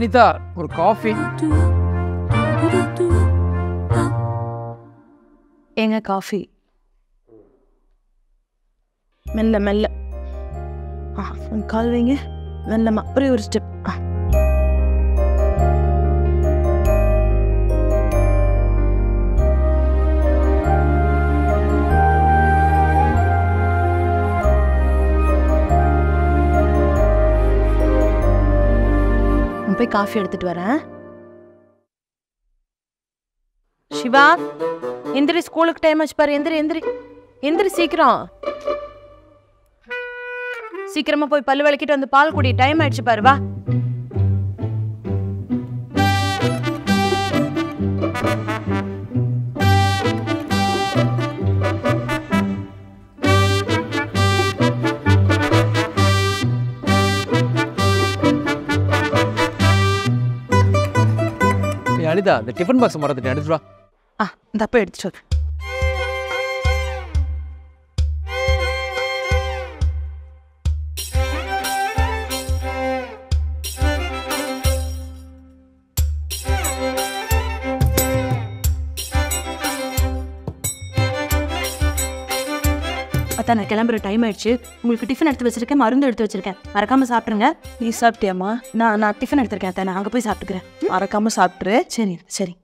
அனிதா ஒரு காஃபி. ஏங்க காஃபி. மெல்ல மெல்ல. கால் வைங்க மெல்லமா. ஒரே ஒரு ஸ்டெப். போய் காஃபி எடுத்துட்டு வரேன். சிவா எந்திரி, ஸ்கூலுக்கு டைம் ஆச்சு பாரு. எந்திரி எந்திரி எந்திரி, சீக்கிரம் சீக்கிரமா போய் பல்லு விளக்கிட்டு வந்து பால் குடி. டைம் ஆயிடுச்சு பாரு, வா. அனிதா இந்த டிஃபன் பாக்ஸ் மறந்துட்டேன், எடுத்துட்டு வா. இந்த அப்ப எடுத்துட்டு வர. அதான் நான் கிளம்புற டைம் ஆயிடுச்சு. உங்களுக்கு டிஃபன் எடுத்து வச்சிருக்கேன், மருந்து எடுத்து வச்சிருக்கேன், மறக்காம சாப்பிடுங்க. நீ சாப்பிட்டியாமா? நான் டிஃபன் எடுத்திருக்கேன், அதான் நான் அங்கே போய் சாப்பிட்டுக்கிறேன். மறக்காம சாப்பிட்ரு. சரி சரி.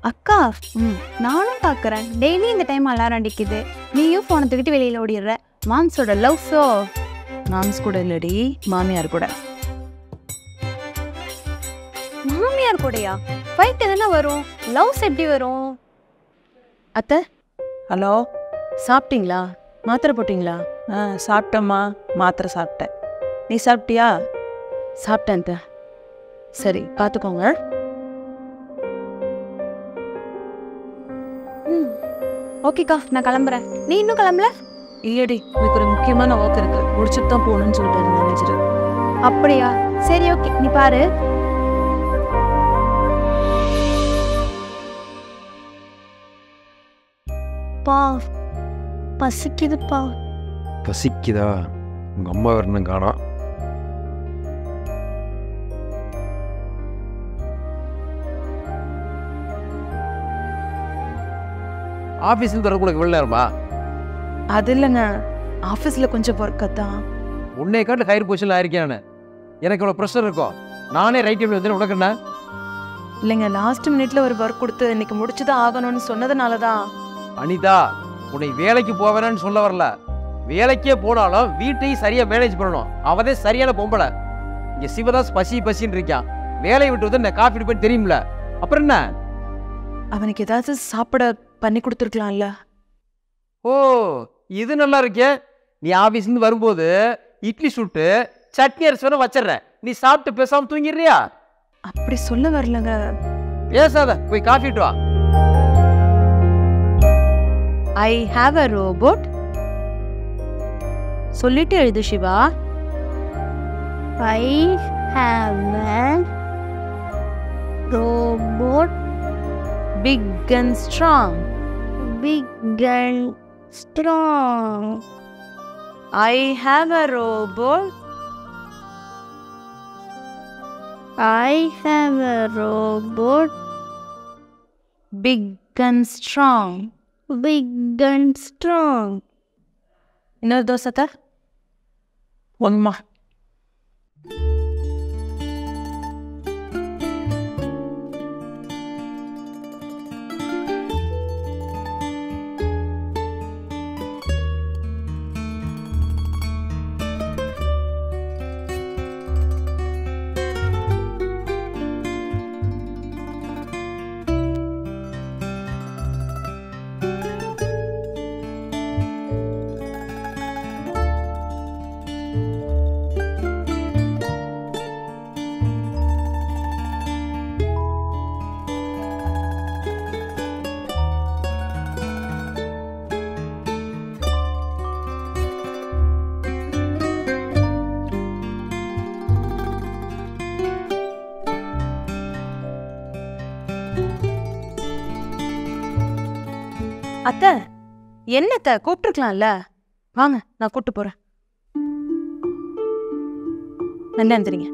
அக்கா, நானும் பார்க்குறேன் டெய்லி இந்த டைம் அலாரம் அடிக்குது. நீயும் ஃபோனை தூக்கிட்டு வெளியில் ஓடிடுற. மாம்ஸோட லவ் ஷோ. மாம்ஸ் கூட இல்லடி, மாமியார் கூட. மாமியார் கூடயா? ஃபைட் எதுனா வரும், லவ்ஸ் எப்படி வரும்? அத்தை, ஹலோ, சாப்பிட்டீங்களா? மாத்திரை போட்டிங்களா? சாப்பிட்டேம்மா, மாத்திரை சாப்பிட்டேன். நீ சாப்பிட்டியா? சாப்பிட்டேன் அத்தை. சரி பார்த்துக்கோங்க. ஓகேக்கா, நான் கிளம்புறேன். நீ இன்னும் கிளம்பல? இல்லடி, எனக்கு ஒரு முக்கியமான ஒர்க் இருக்கு, முடிச்சுட்டு தான் போகணும்னு சொல்லிட்டாரு மேனேஜர். அப்படியா? சரி ஓகே, நீ பாரு. பா பசிக்குதுப்பா. பசிக்குதா? உங்க அம்மா வரணும் காணோம். ஆஃபீஸில் தரக்கூட இவ்வளோ நேரமா? அது இல்லைங்க, ஆஃபீஸில் கொஞ்சம் ஒர்க்கு தான். உன்னை காட்டு ஹையர் பொசிஷனில் ஆயிருக்கேன். எனக்கு இவ்வளோ ப்ரெஷர் இருக்கும். நானே ரைட் டைமில் வந்து உனக்கு என்ன? இல்லைங்க, லாஸ்ட் மினிட்ல ஒரு ஒர்க் கொடுத்து இன்னைக்கு முடிச்சுதான் ஆகணும்னு சொன்னதுனால தான். அனிதா, உன்னை வேலைக்கு போவேன்னு சொல்ல வரல. வேலைக்கே போனாலும் வீட்டையும் சரியா மேனேஜ் பண்ணணும். அவதே சரியான பொம்பளை. இங்க சிவதாஸ் பசி பசின்னு இருக்கான். வேலையை விட்டு வந்து நான் காஃபி அடிப்பேன்னு தெரியும்ல, அப்புறம் என்ன? அவனுக்கு ஏதாவது சாப்பிட பண்ணி கொடுத்துருக்கலாம்ல. ஓ, இது நல்லா இருக்கே. நீ ஆபீஸ்லேருந்து வரும்போது இட்லி சுட்டு சட்னி அரைச்சு வேணா வச்சிடறேன். நீ சாப்பிட்டு பேசாம தூங்கிடுறியா? அப்படி சொல்ல வரலங்க. பேசாத, போய் காஃபி இட்டு வா. I have a robot. சொல்லிட்டு எழுது Siva. I have a robot. Big and strong. Big and strong. I have a robot. I have a robot. Big and strong. Big and strong. இன்னொரு தோசை ஒன்மா. அத்தை என்னத்த கூப்பிட்டுருக்கலாம்ல, வாங்க நான் கூப்பிட்டு போறேன். என்ன தெரியுங்க?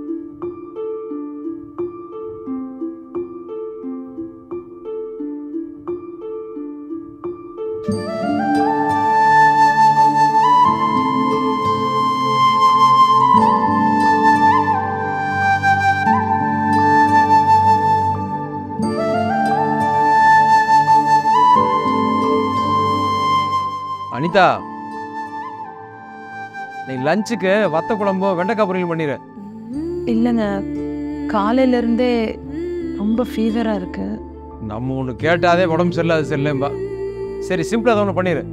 அனிதா, நீ லஞ்சுக்கு வத்த குழம்போ வெண்டைக்காய் பொரியல் பண்ணிடு. இல்லைங்க, காலையில இருந்தே ரொம்ப ஃபீவரா இருக்கு. நம்ம ஒன்று கேட்டாதே உடம்பு சரியில்லை, அது சரியில்லைம்பா. சரி, சிம்பிளாக அதை ஒன்று பண்ணிடு.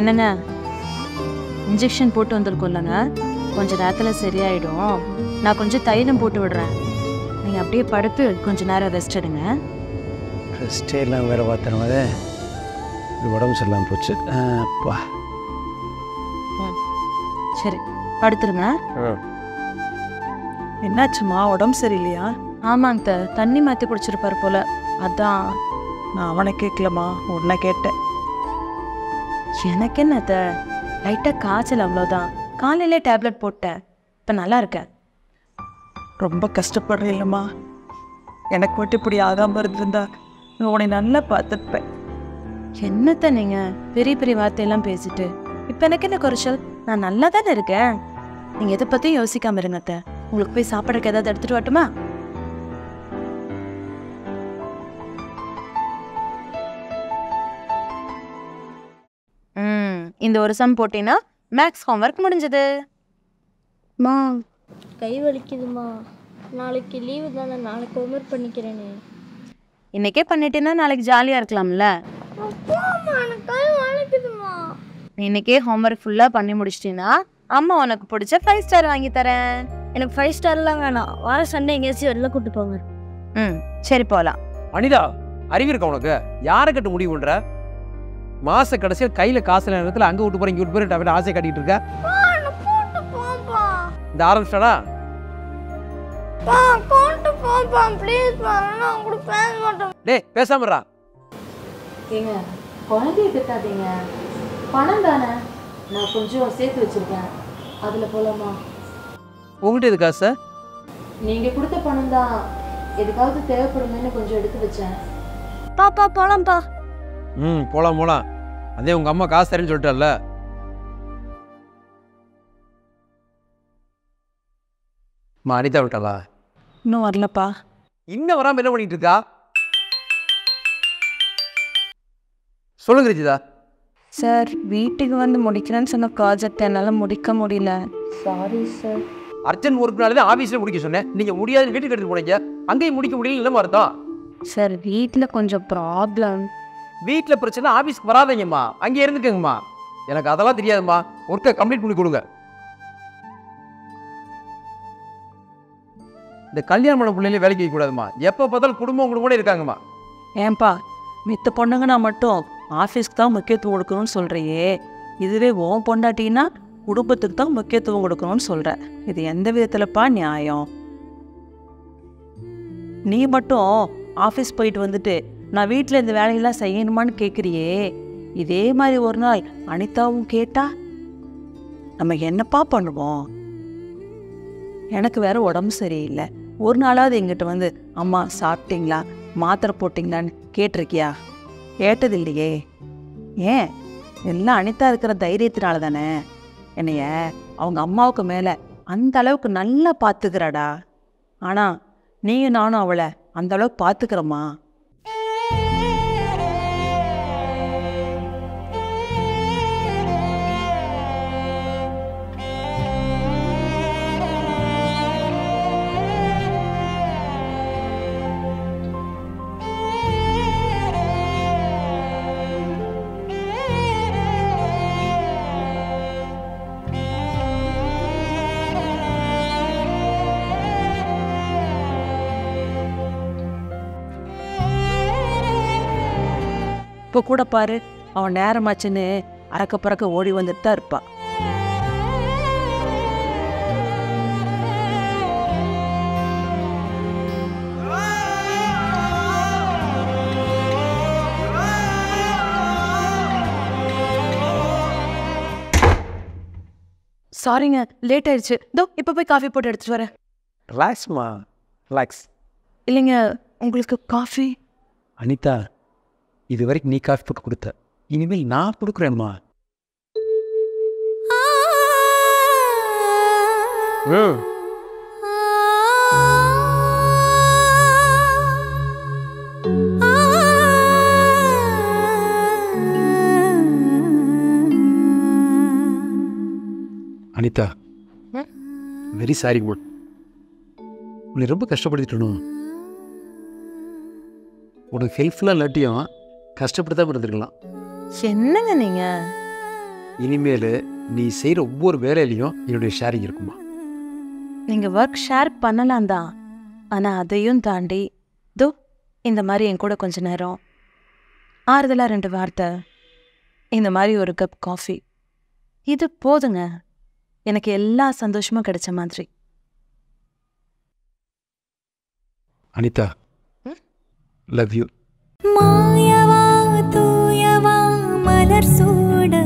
என்னங்க, இன்ஜெக்ஷன் போட்டு வந்திருக்கோம்லங்க, கொஞ்ச நேரத்தில் சரியாயிடும். நான் கொஞ்சம் தைலம் போட்டு விடுறேன், நீங்கள் அப்படியே படுத்து கொஞ்ச நேரம் ரெஸ்ட் எடுங்க. ரெஸ்டே எல்லாம் வேறு பார்த்தேன், அது உடம்பு சரியில்லாமல் போச்சு. அப்பா சரி படுத்துருங்க. என்னாச்சுமா, உடம்பு சரியில்லையா? ஆமாங்க, தண்ணி மாற்றி குடிச்சிருப்பாரு போல, அதான். நான் அவனை கேட்கலம்மா, உன்னை கேட்டேன். எனக்கு என்னத்த, லைட்டாக காய்ச்சல், அவ்வளோதான். காலையிலே டேப்லெட் போட்டேன், இப்போ நல்லா இருக்கேன். ரொம்ப கஷ்டப்படுறேன் இல்லைம்மா, எனக்கு மட்டும் இப்படி ஆகாமல் இருந்திருந்தா நான் உன்னை நல்லா பார்த்துருப்பேன். என்னத்த நீங்கள் பெரிய பெரிய வார்த்தையெல்லாம் பேசிட்டு, இப்போ எனக்கு என்ன குறைச்சல்? நான் நல்லா தானே இருக்கேன். நீங்கள் எதை பற்றியும் யோசிக்காம இருங்க அத்தை. உங்களுக்கு போய் சாப்பாடுக்கு ஏதாவது எடுத்துகிட்டு வரட்டுமா? இந்த ஒரு சம் போட்டீங்கன்னா மேக்ஸ் ஹோம்ஒர்க் முடிஞ்சது. மா கை வலிக்குதுமா, நாளைக்கு லீவு தானே, நாளைக்கு ஹோம்ஒர்க் பண்ணிக்கிறேனே. இன்னைக்கே பண்ணிட்டேன்னா நாளைக்கு ஜாலியாக இருக்கலாம்ல. கை வலிக்குதுமா. இன்னைக்கே ஹோம்ஒர்க் ஃபுல்லாக பண்ணி முடிச்சிட்டீங்கன்னா அம்மா உனக்கு பிடிச்ச 5 ஸ்டார் வாங்கி தரேன். எனக்கு 5 ஸ்டார்லாம் வேணாம், வார சண்டே எங்கேயாச்சும் வெளில கூட்டு போங்க. சரி போகலாம். அனிதா, அறிவு இருக்கா உனக்கு? யாரை கட்டு முடிவு பண்ற? மாச கடைசியில் கையில காசு நேரத்தில் அங்கே விட்டு போறேன், இங்கே விட்டு போறேன், ஆசை கட்டிட்டு இருக்க. இந்த ஆரம்பிச்சாடா? டேய் பேசாமறா. ஏங்க, குழந்தைய திட்டாதீங்க, பணம் தானே, நான் கொஞ்சம் சேர்த்து வச்சிருக்கேன், அதில் போலாமா? உங்கள்கிட்ட இது காசு? நீங்கள் கொடுத்த பணம் தான், எதுக்காவது தேவைப்படுமேன்னு கொஞ்சம் எடுத்து வச்சேன். பாப்பா போலாம்ப்பா. போலாம் போலாம். அதே உங்க அம்மா காசு தரேன்னு சொல்லிட்டால. அனிதா விட்டாளா? இன்னும் வரலப்பா. இன்னும் வராம என்ன பண்ணிட்டு இருக்கா? சொல்லுங்க ரிஜிதா. சார், வீட்டுக்கு வந்து முடிக்கிறேன்னு சொன்ன ப்ராஜெக்ட் என்னால் முடிக்க முடியல. Sorry sir. அர்ஜென்ட் ஒர்க்னாலே தான் ஆஃபீஸில் முடிக்க சொன்னேன். நீங்கள் முடியாதுன்னு வீட்டுக்கு எடுத்துட்டு போனீங்க, அங்கேயும் முடிக்க முடியல. இல்லை அர்த்தம்? சார், வீட்டில் கொஞ்சம் ப்ராப்ளம். வீட்டில் பிரச்சனை, ஆஃபீஸ்க்கு வராதீங்கம்மா, அங்கே இருந்துக்கங்கம்மா. எனக்கு அதெல்லாம் தெரியாதும்மா, ஒர்க்கை கம்ப்ளீட் பண்ணி கொடுங்க. இந்த கல்யாணம் பண்ண பிள்ளைங்களே வேலைக்கு வைக்கக்கூடாதும்மா. எப்போ பார்த்தாலும் குடும்பம் கூட இருக்காங்கம்மா. ஏன்பா, மித்த பொண்ணுங்கன்னா மட்டும் ஆஃபீஸ்க்கு தான் முக்கியத்துவம் கொடுக்கணும்னு சொல்கிறியே, இதுவே ஓன் பொண்டாட்டின்னா குடும்பத்துக்கு தான் முக்கியத்துவம் கொடுக்கணும்னு சொல்கிற. இது எந்த விதத்தில்ப்பா நியாயம்? நீ மட்டும் ஆஃபீஸ் போயிட்டு வந்துட்டு நான் வீட்டில் இந்த வேலையெல்லாம் செய்யணுமான்னு கேட்குறியே, இதே மாதிரி ஒரு நாள் அனிதாவும் கேட்டா நம்ம என்னப்பா பண்ணுவோம்? எனக்கு வேற உடம்பு சரியில்லை, ஒரு நாளாவது எங்கிட்ட வந்து அம்மா சாப்பிட்டீங்களா, மாத்திரை போட்டிங்களான்னு கேட்டிருக்கியா? கேட்டது இல்லையே. ஏன்? எல்லாம் அனிதா இருக்கிற தைரியத்தினால தானே. என்னைய அவங்க அம்மாவுக்கு மேலே அந்த அளவுக்கு நல்லா பார்த்துக்கிறாடா. ஆனால் நீயும் நானும் அவளை அந்த அளவுக்கு பார்த்துக்கிறோமா? இப்போ கூட பாரு, அவன் நேரமாச்சுன்னு அறக்க பறக்க ஓடி வந்துட்டு தான் இருப்பான். சாரிங்க, லேட் ஆயிடுச்சு. இதோ இப்போ போய் காஃபி போட்டு எடுத்துட்டு வரேன். ரிலாக்ஸ்மா, ரிலாக்ஸ். இல்லைங்க, உங்களுக்கு காஃபி? அனிதா, இது வரைக்கும் நீ காஃபி போட்டு கொடுத்த, இனிமேல் நான் கொடுக்குறேம்மா. Anitha, very sorry good. உன்னை ரொம்ப கஷ்டப்படுத்திட்டணும். உனக்கு ஹெல்ப்ஃபுல்லாக இல்லாட்டியும் கஷ்டப்பட்டு தான் இருந்திருக்கலாம். என்னங்க நீங்க? இனிமேல் நீ செய்கிற ஒவ்வொரு வேலையிலையும் என்னுடைய ஷேரிங் இருக்குமா. நீங்க ஒர்க் ஷேர் பண்ணலாம் தான், ஆனா அதையும் தாண்டி தோ இந்த மாதிரி என் கூட கொஞ்ச நேரம் ஆறுதலா 2 வார்த்தை, இந்த மாதிரி ஒரு கப் காஃபி, இது போதுங்க. எனக்கு எல்லா சந்தோஷமும் கிடைச்ச மாதிரி. Anitha, love you. மாயவா தூயவா மலர் சூட